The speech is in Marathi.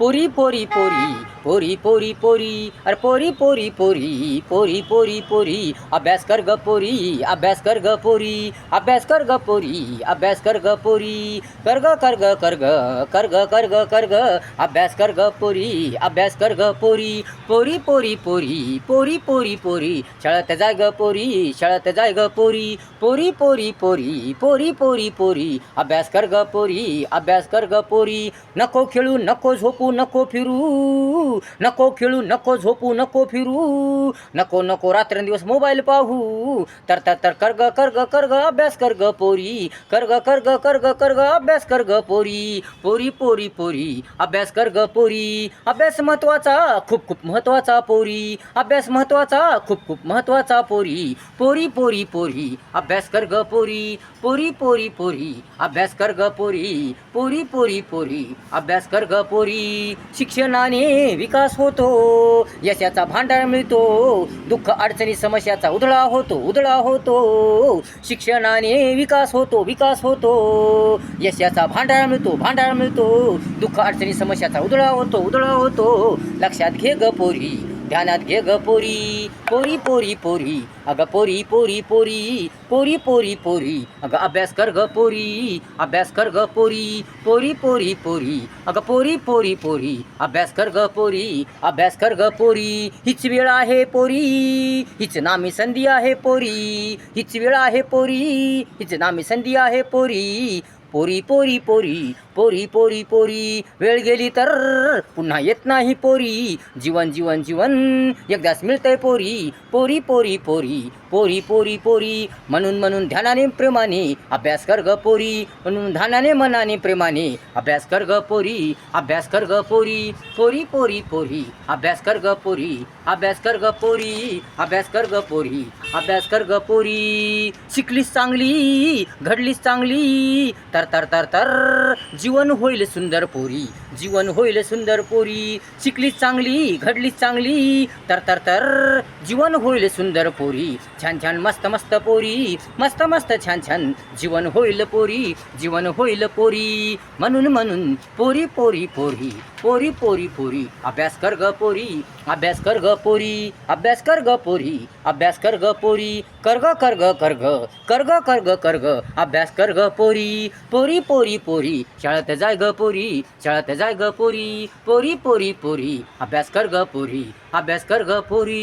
पोरी पोरी पोरी पोरी पोरी पोरी अरे पोरी पोरी पोरी पोरी पोरी पोरी अभ्यास कर ग पोरी अभ्यास कर ग पोरी अभ्यास कर ग पोरी अभ्यास कर ग पोरी कर ग कर ग कर ग कर ग कर ग कर ग अभ्यास कर ग पोरी अभ्यास कर ग पोरी पोरी पोरी पोरी पोरी पोरी पोरी शाळेत जाय ग पोरी शाळेत जाय ग पोरी पोरी पोरी पोरी पोरी पोरी पोरी अभ्यास कर ग पोरी अभ्यास कर ग पोरी नको खेळू नको झोपू नको फिरू नको खेळू नको झोपू नको फिरू नको नको रात्रंदिवस मोबाईल पाहू तर तर तर कर ग कर ग कर ग अभ्यास कर ग पोरी कर ग कर ग कर ग कर ग अभ्यास कर ग पोरी पोरी पोरी पोरी अभ्यास कर ग पोरी अभ्यास महत्वाचा खूप खूप महत्वाचा पोरी अभ्यास महत्वाचा खूप खूप महत्वाचा पोरी पोरी पोरी पोरी अभ्यास कर ग पोरी पोरी पोरी पोरी अभ्यास कर ग पोरी पोरी पोरी पोरी अभ्यास कर ग पोरी शिक्षणाने विकास होतो यशाचा भांडार मिळतो दुःख अडचणी समस्याचा उधळा होतो शिक्षणाने विकास होतो यशाचा भांडार मिळतो दुःख अडचणी समस्याचा उधळा होतो लक्षात घे ग पोरी ध्यानात घे ग पोरी पोरी पोरी पोरी अगं पोरी पोरी पोरी पोरी पोरी पोरी अगं अभ्यास कर ग पोरी अभ्यास कर ग पोरी पोरी पोरी पोरी अगं पोरी पोरी पोरी अभ्यास कर ग पोरी अभ्यास कर ग पोरी हीच वेळ आहे पोरी हीच नामी संधी आहे पोरी हीच वेळ आहे पोरी हीच नामी संधी आहे पोरी पोरी पोरी पोरी पोरी पोरी पोरी वेळ गेली तर पुन्हा येत नाही पोरी जीवन जीवन जीवन एकदाच मिळतंय पोरी पोरी पोरी पोरी पोरी पोरी पोरी म्हणून म्हणून ध्यानाने प्रेमाने अभ्यास कर ग पोरी म्हणून ध्यानाने मनाने प्रेमाने अभ्यास कर ग पोरी अभ्यास कर ग पोरी पोरी पोरी पोरी अभ्यास कर ग पोरी अभ्यास कर ग पोरी अभ्यास कर ग पोरी अभ्यास कर ग पोरी शिकलीस चांगली घडलीस चांगली तर तर तर तर जीवन होईल सुंदर पोरी जीवन होईल सुंदर पोरी शिकलीस चांगली घडलीस चांगली तर तर तर जीवन होईल सुंदर पोरी छान छान मस्त मस्त पोरी मस्त मस्त छान छान जीवन होईल पोरी जीवन होईल पोरी म्हणून म्हणून पोरी पोरी पोरी पोरी पोरी पोरी अभ्यास कर ग पोरी अभ्यास कर ग पोरी अभ्यास कर ग पोरी अभ्यास कर ग पोरी कर ग कर ग कर ग कर ग कर ग कर ग अभ्यास कर ग पोरी पोरी पोरी पोरी शाळेत जाय ग पोरी शाळेत जाय ग पोरी पोरी पोरी पोरी अभ्यास कर ग पोरी अभ्यास कर ग पोरी